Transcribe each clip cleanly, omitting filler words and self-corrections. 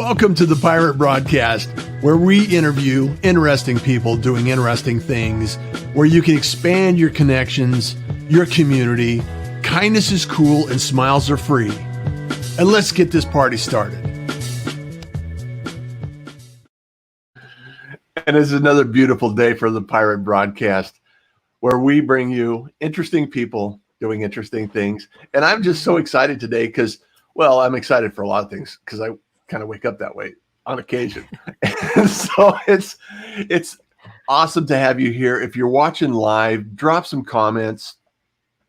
Welcome to the Pirate Broadcast, where we interview interesting people doing interesting things, where you can expand your connections, your community. Kindness is cool and smiles are free. And let's get this party started. And it's another beautiful day for the Pirate Broadcast, where we bring you interesting people doing interesting things. And I'm just so excited today because, well, I'm excited for a lot of things because I kind of wake up that way on occasion. And so it's awesome to have you here. If you're watching live, drop some comments.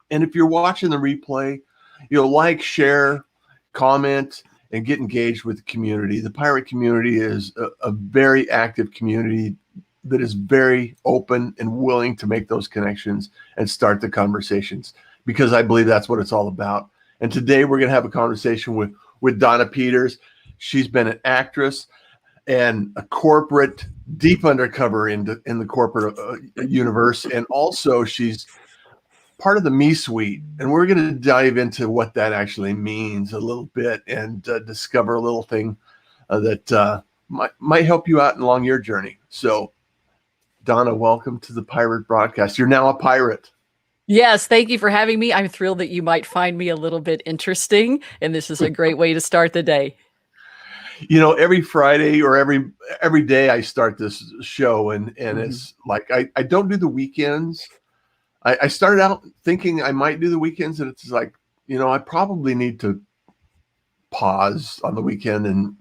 And if you're watching the replay, like, share, comment, and get engaged with the community. The pirate community is a very active community that is very open and willing to make those connections and start the conversations, because I believe that's what it's all about. And today we're going to have a conversation with Donna Peters. She's been an actress and a corporate, deep undercover in the corporate universe. And also she's part of the Me Suite. And we're going to dive into what that actually means a little bit and discover a little thing that might help you out along your journey. So, Donna, welcome to the Pirate Broadcast. You're now a pirate. Yes, thank you for having me. I'm thrilled that you might find me a little bit interesting, and this is a great way to start the day. Every Friday or every day I start this show, and it's like I don't do the weekends. I started out thinking I might do the weekends, and it's like, I probably need to pause on the weekend and,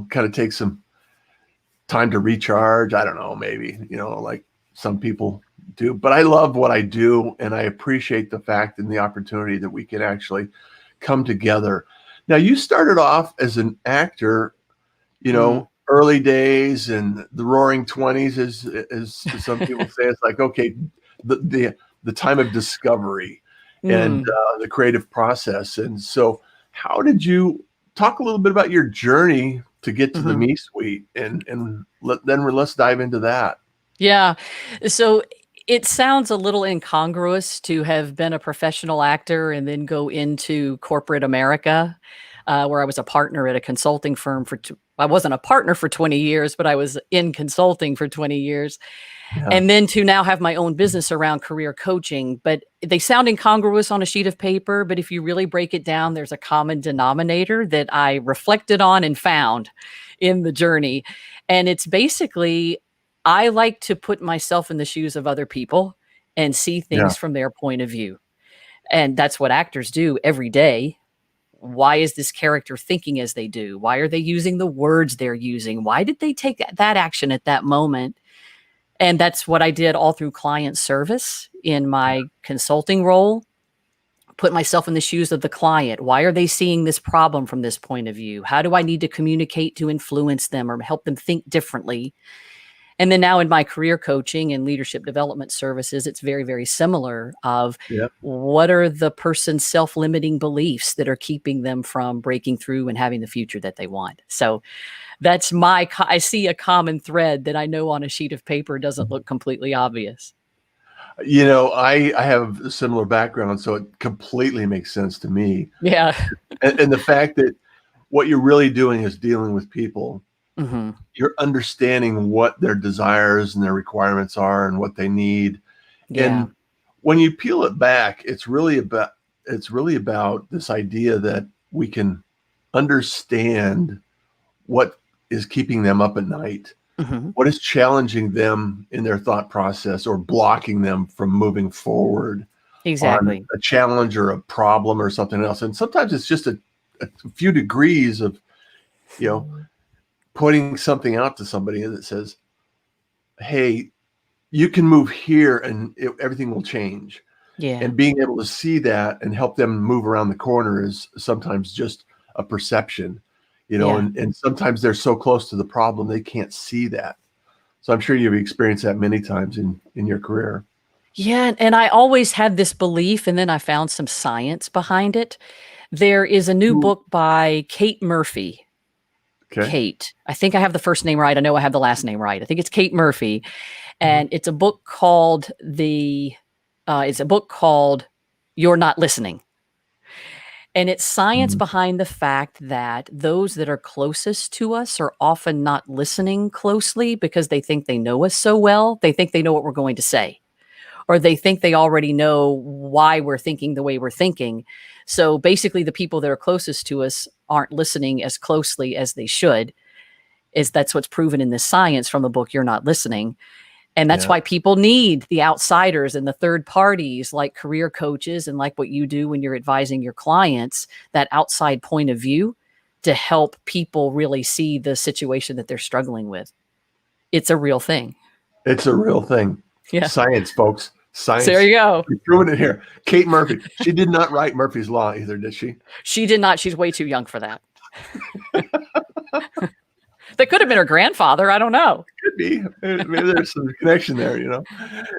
kind of take some time to recharge. I don't know, maybe, like some people do, but I love what I do. And I appreciate the fact and the opportunity that we can actually come together. Now, you started off as an actor, early days and the roaring 20s, as some people say. It's like, okay, the time of discovery and the creative process. And so how did you talk a little bit about your journey to get to the Me Suite, and let's dive into that. Yeah. So it sounds a little incongruous to have been a professional actor and then go into corporate America, where I was a partner at a consulting firm I wasn't a partner for 20 years, but I was in consulting for 20 years. Yeah. And then to now have my own business around career coaching. But they sound incongruous on a sheet of paper, but if you really break it down, there's a common denominator that I reflected on and found in the journey. And it's basically, I like to put myself in the shoes of other people and see things from their point of view. And that's what actors do every day. Why is this character thinking as they do? Why are they using the words they're using? Why did they take that action at that moment? And that's what I did all through client service in my consulting role. Put myself in the shoes of the client. Why are they seeing this problem from this point of view? How do I need to communicate to influence them or help them think differently? And then now in my career coaching and leadership development services, it's very, very similar of what are the person's self-limiting beliefs that are keeping them from breaking through and having the future that they want. So that's I see a common thread that I know on a sheet of paper doesn't look completely obvious. I have a similar background, so it completely makes sense to me. Yeah. and the fact that what you're really doing is dealing with people. You're understanding what their desires and their requirements are and what they need. Yeah. And when you peel it back, it's really about this idea that we can understand what is keeping them up at night, what is challenging them in their thought process or blocking them from moving forward. Exactly. On a challenge or a problem or something else. And sometimes it's just a few degrees of, putting something out to somebody that says, hey, you can move here and everything will change. Yeah. And being able to see that and help them move around the corner is sometimes just a perception, and sometimes they're so close to the problem, they can't see that. So I'm sure you've experienced that many times in your career. Yeah. And I always had this belief, and then I found some science behind it. There is a new book by Kate Murphy. Okay. Kate. I think I have the first name right. I know I have the last name right. I think it's Kate Murphy. And it's a book called Youre Not Listening. And it's science Mhm. behind the fact that those that are closest to us are often not listening closely because they think they know us so well. They think they know what we're going to say, or they think they already know why we're thinking the way we're thinking. So basically, the people that are closest to us aren't listening as closely as they should. That's what's proven in this science from the book, You're Not Listening. And that's Yeah. why people need the outsiders and the third parties like career coaches and like what you do when you're advising your clients, that outside point of view to help people really see the situation that they're struggling with. It's a real thing. It's a real thing. Yeah. Science, folks. So Science. there you go. We're proving it here. Kate Murphy. She did not write Murphy's Law either, did she? She did not. She's way too young for that. That could have been her grandfather. I don't know. Could be. Maybe there's some connection there, you know.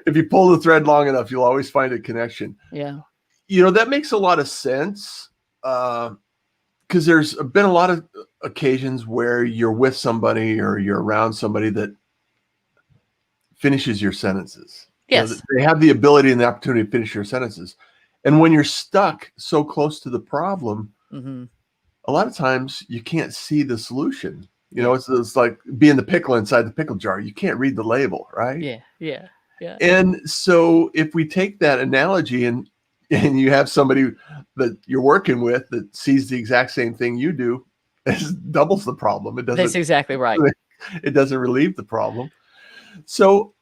If you pull the thread long enough, you'll always find a connection. Yeah. You know, that makes a lot of sense because there's been a lot of occasions where you're with somebody or you're around somebody that finishes your sentences. Yes. You know, they have the ability and the opportunity to finish your sentences. And when you're stuck so close to the problem, a lot of times you can't see the solution. You know, it's like being the pickle inside the pickle jar. You can't read the label, right? Yeah. And so if we take that analogy and you have somebody that you're working with that sees the exact same thing you do, it doubles the problem. It doesn't. That's exactly right. It doesn't relieve the problem. So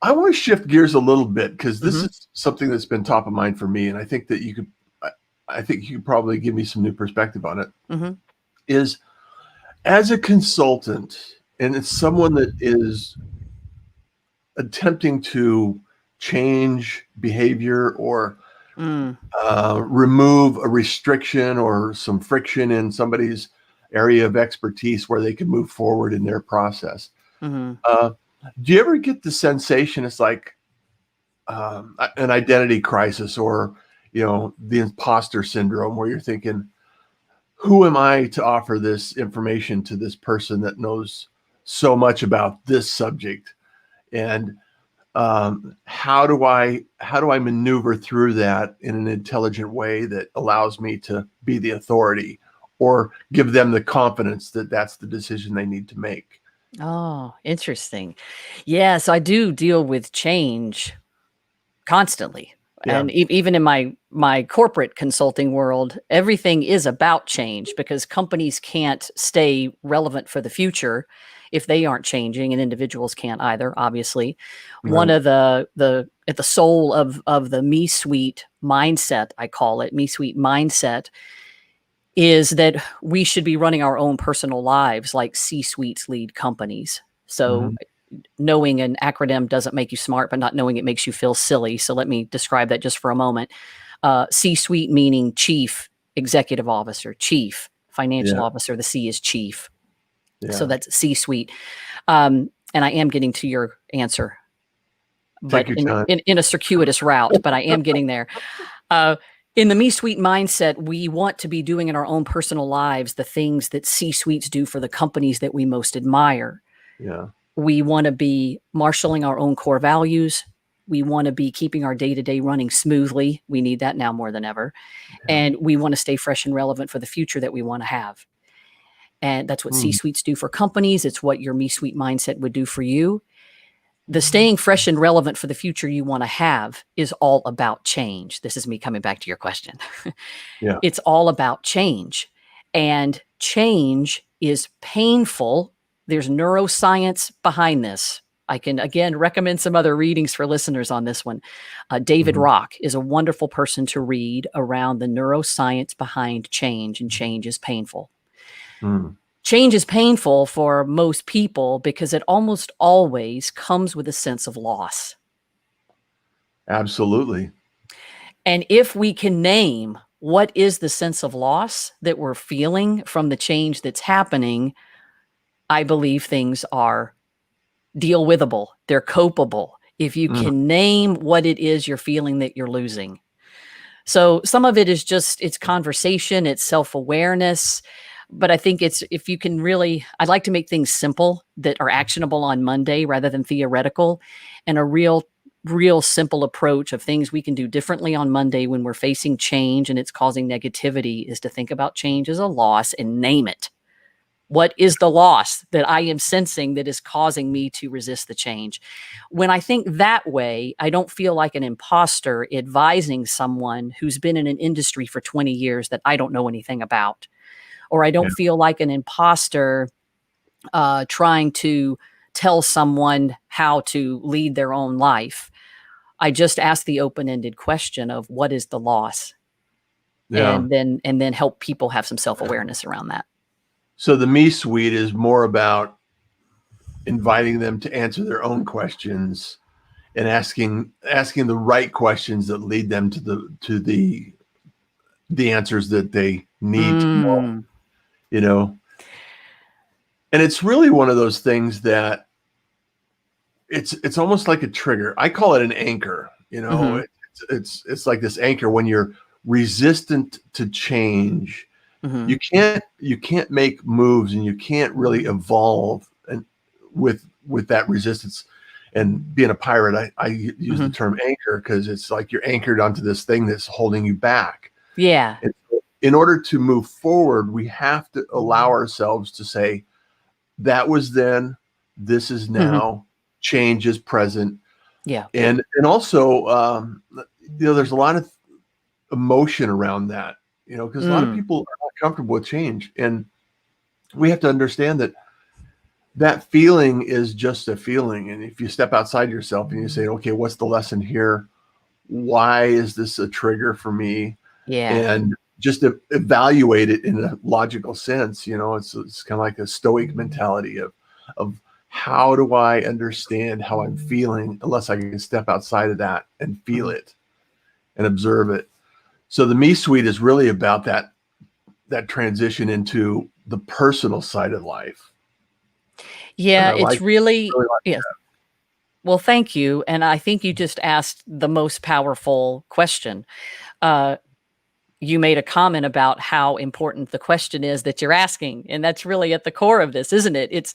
I want to shift gears a little bit because this is something that's been top of mind for me, and I think that you could. I think you could probably give me some new perspective on it. Is as a consultant, and it's someone that is attempting to change behavior or remove a restriction or some friction in somebody's area of expertise where they can move forward in their process. Do you ever get the sensation it's like an identity crisis or, you know, the imposter syndrome where you're thinking, who am I to offer this information to this person that knows so much about this subject? And how do I maneuver through that in an intelligent way that allows me to be the authority or give them the confidence that that's the decision they need to make? Oh, interesting. Yeah, so I do deal with change constantly. Yeah. And even in my corporate consulting world, everything is about change because companies can't stay relevant for the future if they aren't changing, and individuals can't either, obviously. Right. One of the at the soul of the me suite mindset, I call it me suite mindset, is that we should be running our own personal lives like C-suites lead companies. So knowing an acronym doesn't make you smart, but not knowing it makes you feel silly. So let me describe that just for a moment. C-suite meaning chief executive officer, chief financial officer. The C is chief. So that's C-suite. And I am getting to your answer, but in a circuitous route, but I am getting there. In the me-suite mindset, we want to be doing in our own personal lives the things that C-suites do for the companies that we most admire. Yeah. We want to be marshaling our own core values. We want to be keeping our day-to-day running smoothly. We need that now more than ever. And we want to stay fresh and relevant for the future that we want to have. And that's what C-suites do for companies. It's what your me-suite mindset would do for you. The staying fresh and relevant for the future you want to have is all about change. This is me coming back to your question. It's all about change. And change is painful. There's neuroscience behind this. I can, again, recommend some other readings for listeners on this one. David Rock is a wonderful person to read around the neuroscience behind change, and change is painful. Change is painful for most people because it almost always comes with a sense of loss. Absolutely. And if we can name what is the sense of loss that we're feeling from the change that's happening, I believe things are deal withable. They're copable. If you can name what it is you're feeling that you're losing. So some of it is just, it's conversation, it's self-awareness. But I think it's, if you can really, I'd like to make things simple that are actionable on Monday rather than theoretical, and a real real simple approach of things we can do differently on Monday when we're facing change and it's causing negativity is to think about change as a loss and name it. What is the loss that I am sensing that is causing me to resist the change? When I think that way, I don't feel like an imposter advising someone who's been in an industry for 20 years that I don't know anything about. Or I don't feel like an imposter trying to tell someone how to lead their own life. I just ask the open-ended question of what is the loss? And then help people have some self-awareness around that. So the me suite is more about inviting them to answer their own questions and asking the right questions that lead them to the answers that they need to know, you know. And it's really one of those things that it's almost like a trigger. I call it an anchor, you know. It's like this anchor when you're resistant to change. You can't make moves and you can't really evolve and with that resistance. And being a pirate, I use the term anchor because it's like you're anchored onto this thing that's holding you back. Yeah. And so in order to move forward, we have to allow ourselves to say, that was then, this is now, change is present. Yeah. And also, there's a lot of emotion around that, because a lot of people are not comfortable with change. And we have to understand that that feeling is just a feeling. And if you step outside yourself and you say, okay, what's the lesson here? Why is this a trigger for me? Yeah. And just to evaluate it in a logical sense, it's kind of like a stoic mentality of how do I understand how I'm feeling unless I can step outside of that and feel it and observe it. So the me suite is really about that transition into the personal side of life. Yeah, it's really like yeah. Well, thank you. And I think you just asked the most powerful question. You made a comment about how important the question is that you're asking, and that's really at the core of this, isn't it? It's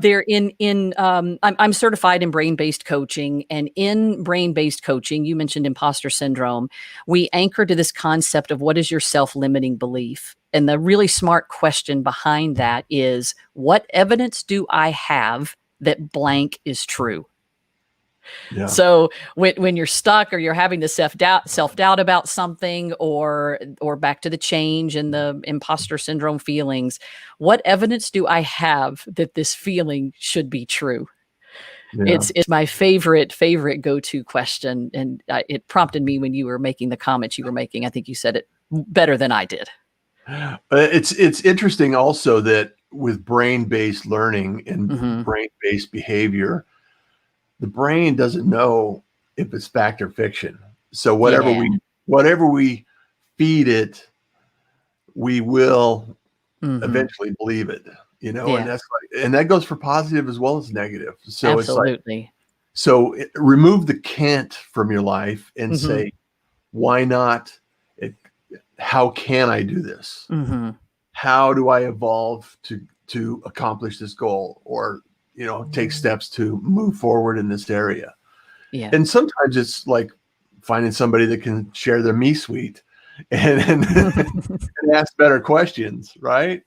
there I'm certified in brain-based coaching, and in brain-based coaching, you mentioned imposter syndrome. We anchor to this concept of what is your self-limiting belief, and the really smart question behind that is, what evidence do I have that blank is true? Yeah. So when you're stuck or you're having the self-doubt about something, or back to the change and the imposter syndrome feelings, what evidence do I have that this feeling should be true? Yeah. It's my favorite go-to question. And it prompted me when you were making the comments you were making. I think you said it better than I did. It's interesting also that with brain-based learning and brain-based behavior, the brain doesn't know if it's fact or fiction. So whatever we feed it, we will eventually believe it, and that goes for positive as well as negative. So absolutely. Remove the can't from your life and say, why not? How can I do this? How do I evolve to accomplish this goal, or take steps to move forward in this area? Yeah. And sometimes it's like finding somebody that can share their me suite and ask better questions, right?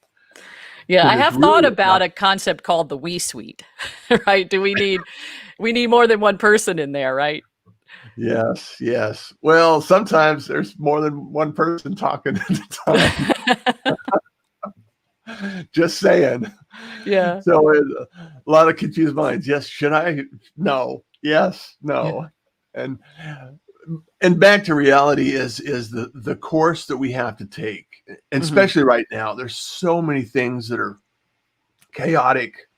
Yeah, I have thought about a concept called the we suite, right? We need more than one person in there, right? Yes. Well, sometimes there's more than one person talking at a time. Just saying. Yeah. So a lot of confused minds. Yes, should I? No. Yes, no. Yeah. And back to reality is the course that we have to take. And especially right now, there's so many things that are chaotic,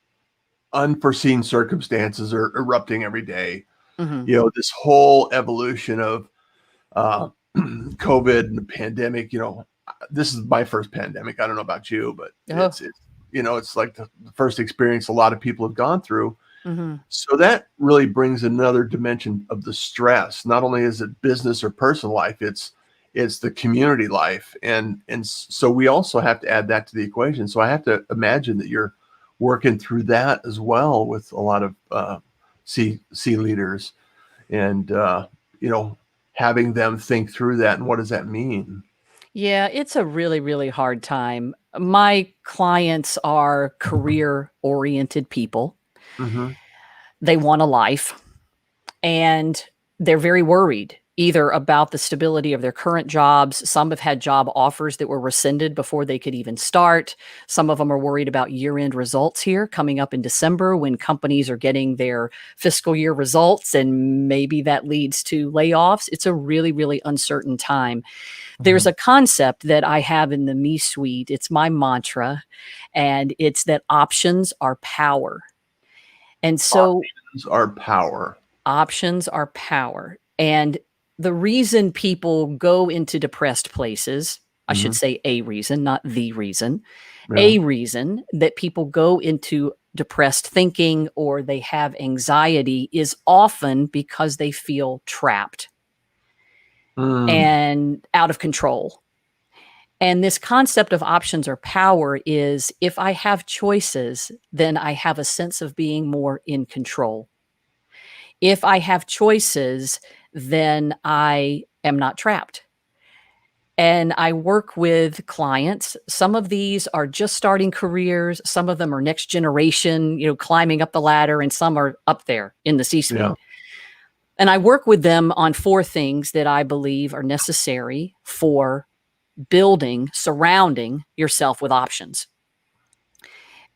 unforeseen circumstances are erupting every day. This whole evolution of COVID and the pandemic, this is my first pandemic. I don't know about you, but it's like the first experience a lot of people have gone through. So that really brings another dimension of the stress. Not only is it business or personal life, it's the community life. And so we also have to add that to the equation. So I have to imagine that you're working through that as well with a lot of C leaders. and having them think through that and what does that mean? Yeah, it's a really, really hard time. My clients are career-oriented people. Mm-hmm. They want a life, and they're very worried either about the stability of their current jobs. Some have had job offers that were rescinded before they could even start. Some of them are worried about year-end results here coming up in December when companies are getting their fiscal year results, and maybe that leads to layoffs. It's a really, really uncertain time. There's Mm-hmm. a concept that I have in the Me Suite. It's my mantra, and it's that options are power. And so Options are power. options are power. And the reason people go into depressed places, I should Mm-hmm. say a reason, not the reason, Yeah. a reason that people go into depressed thinking or they have anxiety is often because they feel trapped Mm. and out of control. And this concept of options or power is if I have choices, then I have a sense of being more in control. If I have choices, then I am not trapped. And I work with clients. Some of these are just starting careers. Some of them are next generation, climbing up the ladder, and some are up there in the Yeah. C-suite. And I work with them on 4 things that I believe are necessary for surrounding yourself with options.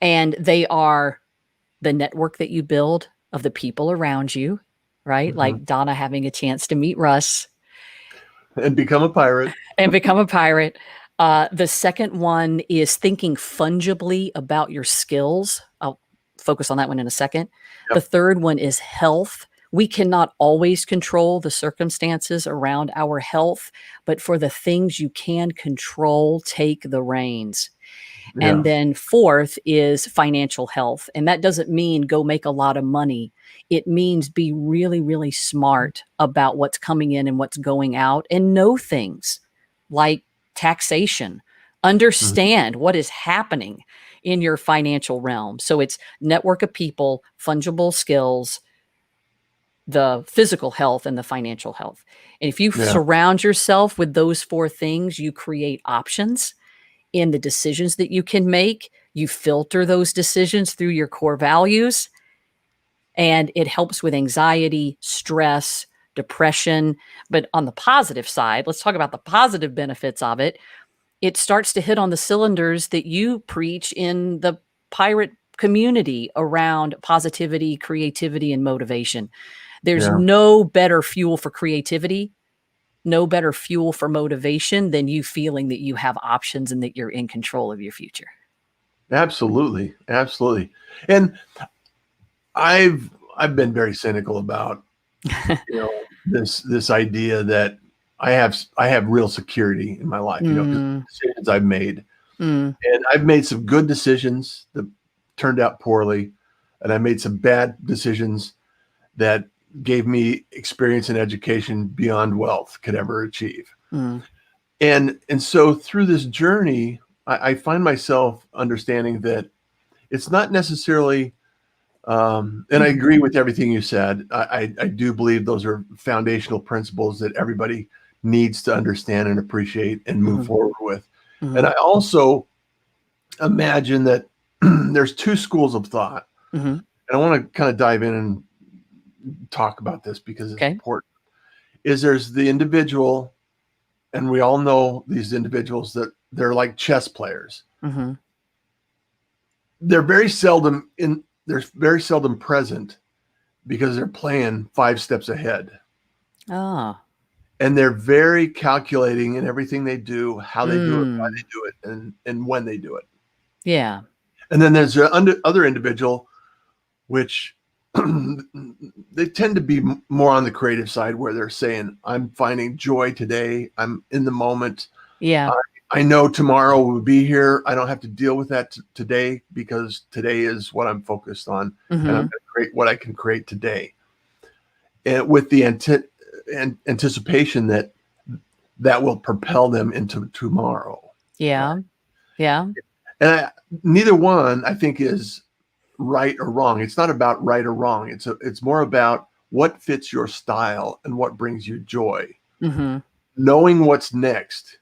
And they are the network that you build of the people around you, right? Mm-hmm. Like Donna having a chance to meet Russ And become a pirate. and become a pirate. The second one is thinking fungibly about your skills. I'll focus on that one in a second. The Yep. third one is health. We cannot always control the circumstances around our health, but for the things you can control, take the reins. And Yeah. then fourth is financial health. And that doesn't mean go make a lot of money. It means be really, really smart about what's coming in and what's going out and know things like taxation. Mm-hmm. Understand what is happening in your financial realm. So it's network of people, fungible skills, the physical health, and the financial health. And if you Yeah. surround yourself with those 4 things, you create options in the decisions that you can make. You filter those decisions through your core values, and it helps with anxiety, stress, depression. But on the positive side, let's talk about the positive benefits of it. It starts to hit on the cylinders that you preach in the pirate community around positivity, creativity, and motivation. There's Yeah. no better fuel for creativity, no better fuel for motivation than you feeling that you have options and that you're in control of your future. Absolutely. Absolutely. And I've been very cynical about this idea that I have real security in my life, because of the Mm, decisions I've made. mm, And I've made some good decisions that turned out poorly, and I made some bad decisions that gave me experience and education beyond wealth could ever achieve. mm, And so through this journey, I find myself understanding that it's not necessarily, and I agree with everything you said. I do believe those are foundational principles that everybody needs to understand and appreciate and move mhm, forward with. And mhm, I also imagine that there's 2 schools of thought. mhm. And I want to kind of dive in and talk about this because it's Okay. important. Is there's the individual, and we all know these individuals that they're like chess players. Mhm. They're very seldom present because they're playing 5 steps ahead. Ah. And they're very calculating in everything they do, how they do it, why Mm. they do it, and when they do it. Yeah. And then there's the other individual, which they tend to be more on the creative side, where they're saying, I'm finding joy today. I'm in the moment. Yeah. I know tomorrow will be here. I don't have to deal with that today because today is what I'm focused on, and I'm going Mhm. to create what I can create today. And with the anticipation that that will propel them into tomorrow. Right. Yeah. Yeah. And neither one, I think, is right or wrong. It's not about right or wrong. It's more about what fits your style and what brings you joy. Mm-hmm. Knowing what's next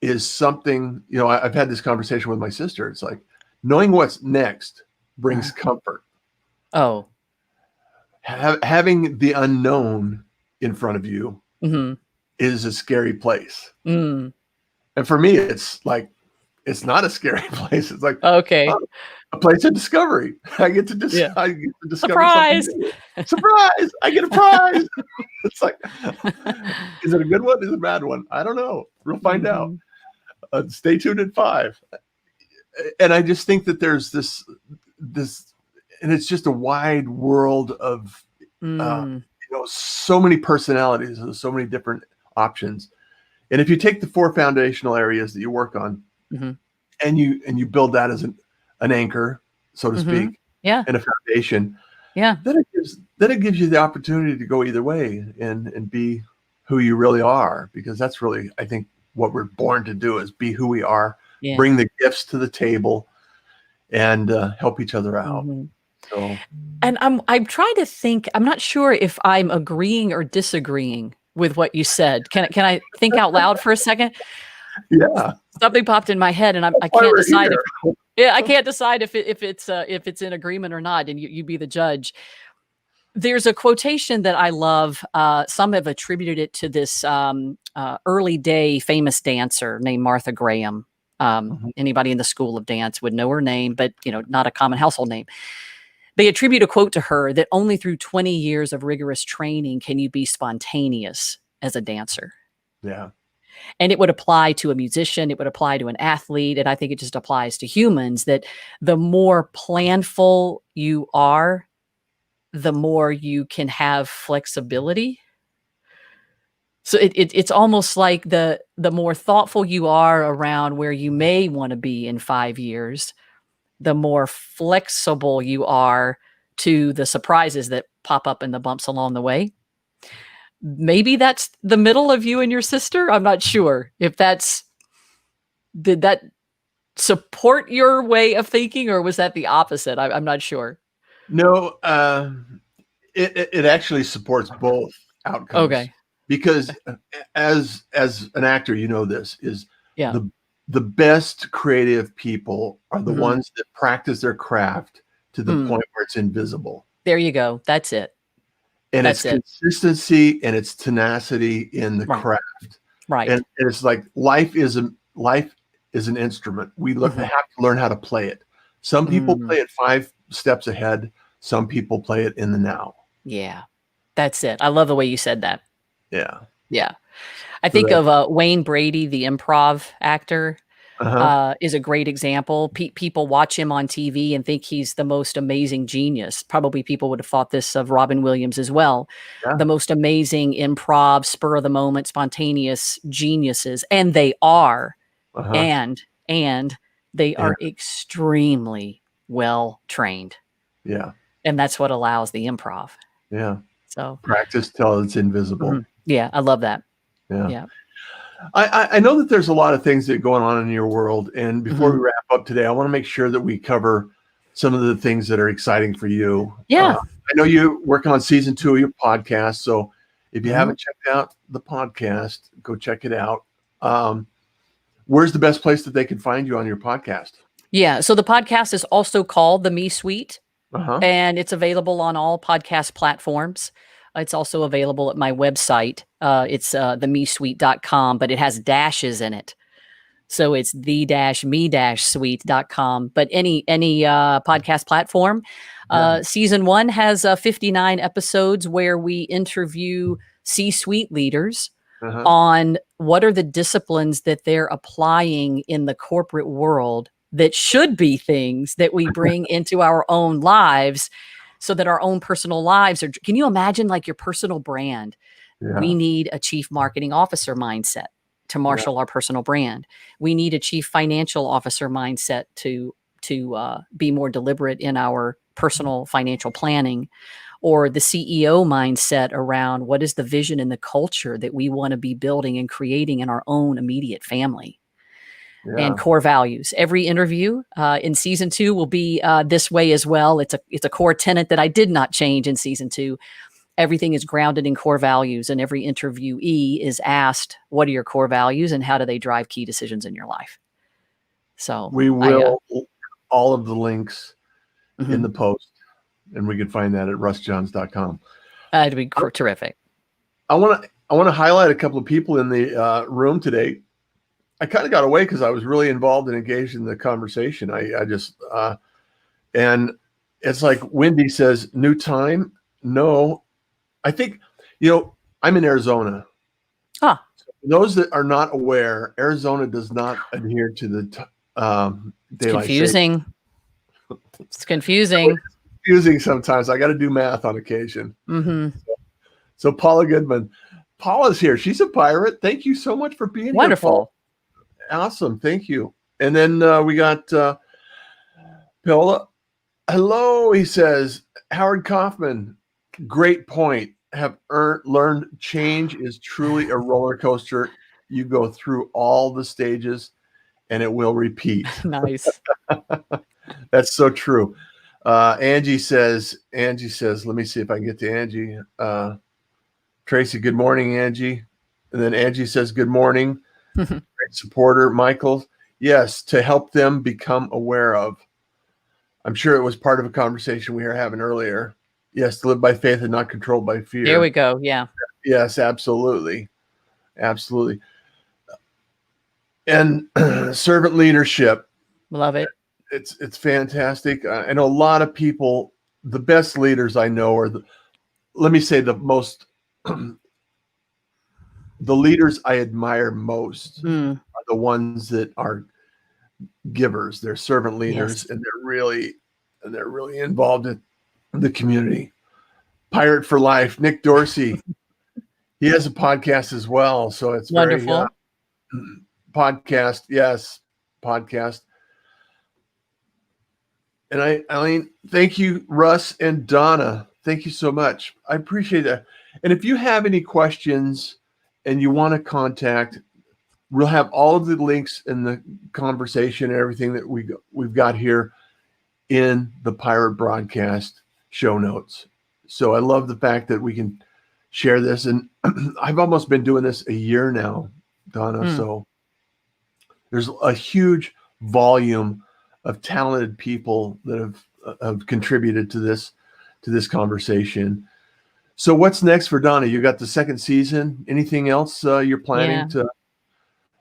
is something, I've had this conversation with my sister. It's like knowing what's next brings comfort. Oh. Having the unknown in front of you Mm-hmm. is a scary place. Mm. And for me, it's like, it's not a scary place. It's like Okay. a place of discovery. I get to Yeah. discover something Surprise. new. Surprise! I get a prize. It's like, is it a good one? Is it a bad one? I don't know. We'll find out. Stay tuned at 5. And I just think that there's this, and it's just a wide world of, so many personalities, so many different options. And if you take the 4 foundational areas that you work on, and you build that as an anchor, so to speak, and a foundation, then it gives you the opportunity to go either way and be who you really are, because that's really, I think, what we're born to do, is be who we are, bring the gifts to the table, and help each other out. So, and I'm trying to think. I'm not sure if I'm agreeing or disagreeing with what you said. Can I think out loud for a second? Yeah, something popped in my head, and I can't decide I can't decide if it's in agreement or not. And you be the judge. There's a quotation that I love. Some have attributed it to this early day famous dancer named Martha Graham. Anybody in the school of dance would know her name, but not a common household name. They attribute a quote to her that only through 20 years of rigorous training can you be spontaneous as a dancer. Yeah. And it would apply to a musician. It would apply to an athlete. And I think it just applies to humans, that the more planful you are, the more you can have flexibility. So it's almost like the more thoughtful you are around where you may want to be in 5 years, the more flexible you are to the surprises that pop up and the bumps along the way. Maybe that's the middle of you and your sister. I'm not sure if did that support your way of thinking, or was that the opposite? I'm not sure. No, it actually supports both outcomes. Okay. Because as an actor, this is Yeah. the best creative people are the ones that practice their craft to the point where it's invisible. There you go. That's it. And it's consistency and it's tenacity in the craft. Right. And it's like life is an instrument. We have to learn how to play it. Some people play it 5 steps ahead. Some people play it in the now. Yeah. That's it. I love the way you said that. Yeah. Yeah. I think of Wayne Brady, the improv actor, is a great example. People watch him on TV and think he's the most amazing genius. Probably people would have thought this of Robin Williams as well. Yeah. The most amazing improv, spur of the moment, spontaneous geniuses. And they are. And they are extremely well trained. Yeah. And that's what allows the improv. Yeah. So practice till it's invisible. Yeah, I love that. Yeah. I know that there's a lot of things that are going on in your world. And before we wrap up today, I want to make sure that we cover some of the things that are exciting for you. Yeah. I know you're working on season 2 of your podcast. So if you haven't checked out the podcast, go check it out. Where's the best place that they can find you on your podcast? Yeah. So the podcast is also called The Me Suite, and it's available on all podcast platforms. It's also available at my website. It's themesuite.com, but it has dashes in it. So it's the-me-suite.com. But any podcast platform. Season 1 has 59 episodes where we interview C-suite leaders on what are the disciplines that they're applying in the corporate world that should be things that we bring into our own lives, so that our own personal lives are. Can you imagine, like, your personal brand? Yeah. We need a chief marketing officer mindset to marshal our personal brand. We need a chief financial officer mindset to be more deliberate in our personal financial planning, or the CEO mindset around what is the vision and the culture that we want to be building and creating in our own immediate family. and Yeah. core values. Every interview in season 2 will be this way as well. It's a core tenet that I did not change in season 2. Everything is grounded in core values, and every interviewee is asked, what are your core values and how do they drive key decisions in your life? So We will all of the links in the post, and we can find that at russjohns.com. It'd be terrific. I want to highlight a couple of people in the room today. I kind of got away because I was really involved and engaged in the conversation. I just and it's like Wendy says, new time. No, I think, I'm in Arizona. Huh. So those that are not aware, Arizona does not adhere to the daylight confusing. It's confusing. It's confusing sometimes. I got to do math on occasion. So Paula Goodman. Paula's here. She's a pirate. Thank you so much for being Wonderful. here, Paula. Awesome. Thank you. And then we got Paula. Hello, he says. Howard Kaufman. Great point. Have learned change is truly a roller coaster. You go through all the stages and it will repeat. Nice. That's so true. Angie says, let me see if I can get to Angie. Tracy, good morning, Angie. And then Angie says, good morning. Great supporter. Michael, yes, to help them become aware of. I'm sure it was part of a conversation we were having earlier. Yes, to live by faith and not controlled by fear. There we go. Yeah. Yes, absolutely. Absolutely. And servant leadership. Love it. It's fantastic. I know a lot of people, the best leaders I know are let me say the most, the leaders I admire most are the ones that are givers. They're servant leaders, and they're really involved in the community. Pirate for Life, Nick Dorsey. He has a podcast as well, so it's wonderful. Podcast, yes, podcast. And Eileen, thank you, Russ and Donna. Thank you so much. I appreciate that. And if you have any questions and you want to contact, we'll have all of the links in the conversation and everything that we've got here in the Pirate Broadcast show notes. So I love the fact that we can share this. And I've almost been doing this a year now, Donna. So there's a huge volume of talented people that have contributed to this conversation. So what's next for Donna? You got the second season. Anything else you're planning to?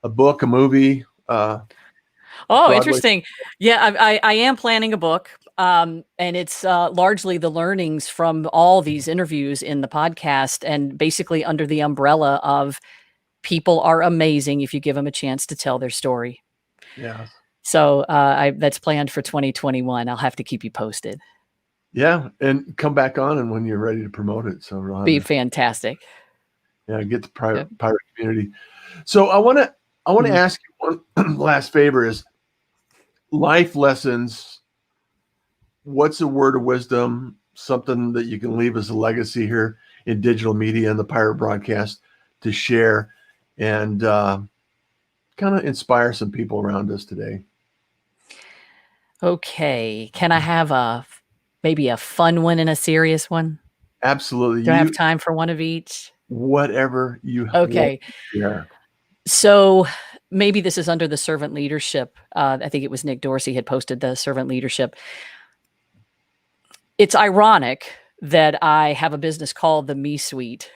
A book, a movie? Broadway? Interesting. Yeah, I am planning a book. And it's largely the learnings from all these interviews in the podcast, and basically under the umbrella of people are amazing if you give them a chance to tell their story. Yeah. So that's planned for 2021. I'll have to keep you posted. Yeah, and come back on and when you're ready to promote it. So we'll be fantastic. Yeah, get the pirate community. So I want to ask you one last favor: is life lessons. What's a word of wisdom? Something that you can leave as a legacy here in digital media and the Pirate Broadcast to share and kind of inspire some people around us today. Okay, can I have maybe a fun one and a serious one? Absolutely. Do I have time for one of each? Whatever you okay. Yeah. So maybe this is under the servant leadership. I think it was Nick Dorsey had posted the servant leadership. It's ironic that I have a business called the Me Suite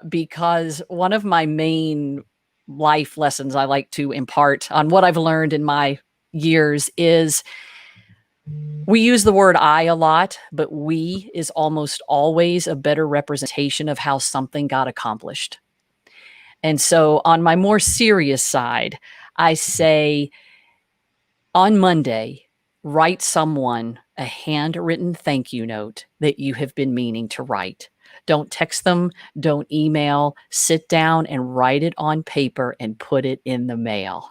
because one of my main life lessons I like to impart on what I've learned in my years is we use the word I a lot, but we is almost always a better representation of how something got accomplished. And so on my more serious side, I say on Monday, write someone a handwritten thank you note that you have been meaning to write. Don't text them, don't email, sit down and write it on paper and put it in the mail.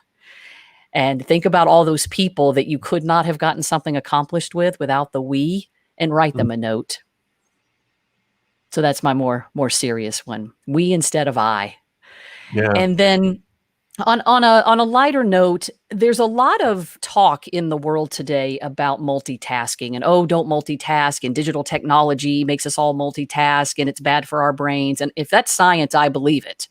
And think about all those people that you could not have gotten something accomplished with without the we, and write them a note. So that's my more serious one. We instead of I. Yeah. And then On a lighter note, there's a lot of talk in the world today about multitasking and, oh, don't multitask, and digital technology makes us all multitask and it's bad for our brains. And if that's science, I believe it.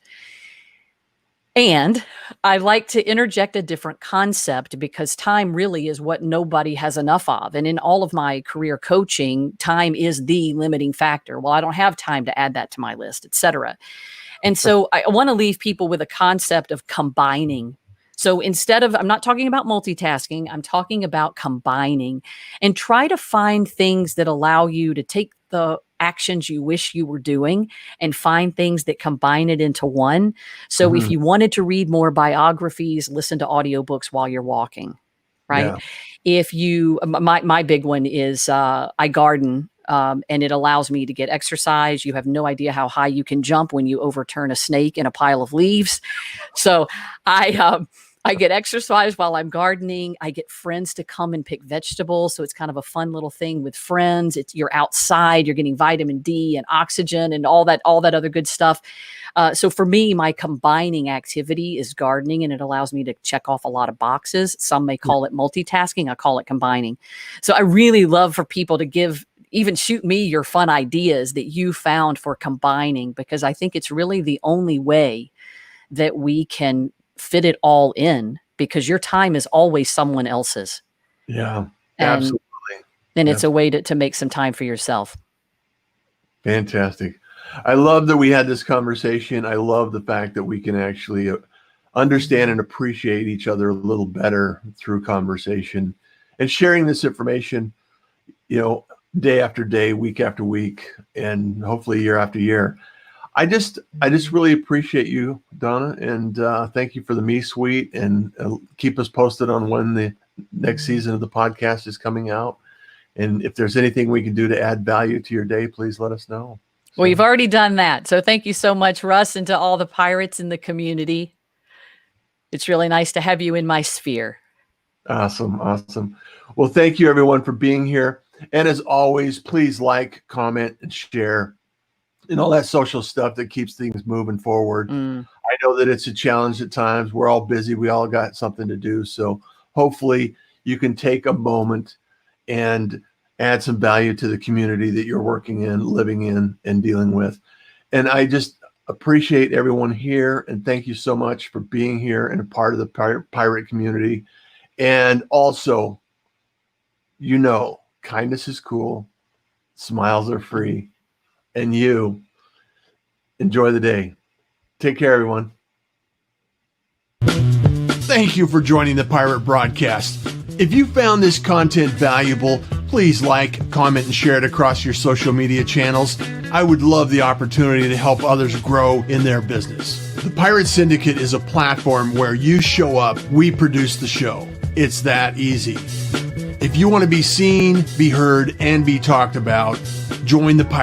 And I like to interject a different concept because time really is what nobody has enough of. And in all of my career coaching, time is the limiting factor. Well, I don't have time to add that to my list, et cetera. And so I want to leave people with a concept of combining. So instead of, I'm not talking about multitasking, I'm talking about combining, and try to find things that allow you to take the actions you wish you were doing and find things that combine it into one. So if you wanted to read more biographies, listen to audiobooks while you're walking, right? Yeah. If you, my big one is I garden. And it allows me to get exercise. You have no idea how high you can jump when you overturn a snake in a pile of leaves. So I get exercise while I'm gardening. I get friends to come and pick vegetables. So it's kind of a fun little thing with friends. You're outside, you're getting vitamin D and oxygen and all that other good stuff. So for me, my combining activity is gardening, and it allows me to check off a lot of boxes. Some may call it multitasking. I call it combining. So I really love for people to even shoot me your fun ideas that you found for combining, because I think it's really the only way that we can fit it all in, because your time is always someone else's. Yeah, and, absolutely. And it's a way to make some time for yourself. Fantastic. I love that we had this conversation. I love the fact that we can actually understand and appreciate each other a little better through conversation and sharing this information, day after day, week after week, and hopefully year after year. I just really appreciate you, Donna, and thank you for the Me Suite, and keep us posted on when the next season of the podcast is coming out. And if there's anything we can do to add value to your day, please let us know. Well, you've already done that. So thank you so much, Russ, and to all the pirates in the community. It's really nice to have you in my sphere. Awesome. Well, thank you everyone for being here. And as always, please like, comment, and share, and all that social stuff that keeps things moving forward. I know that it's a challenge at times. We're all busy. We all got something to do. So hopefully you can take a moment and add some value to the community that you're working in, living in, and dealing with. And I just appreciate everyone here. And thank you so much for being here and a part of the pirate community. And also, kindness is cool. Smiles are free. And you enjoy the day. Take care, everyone. Thank you for joining the Pirate Broadcast. If you found this content valuable, please like, comment, and share it across your social media channels. I would love the opportunity to help others grow in their business. The Pirate Syndicate is a platform where you show up, we produce the show. It's that easy. If you want to be seen, be heard, and be talked about, join the Pirate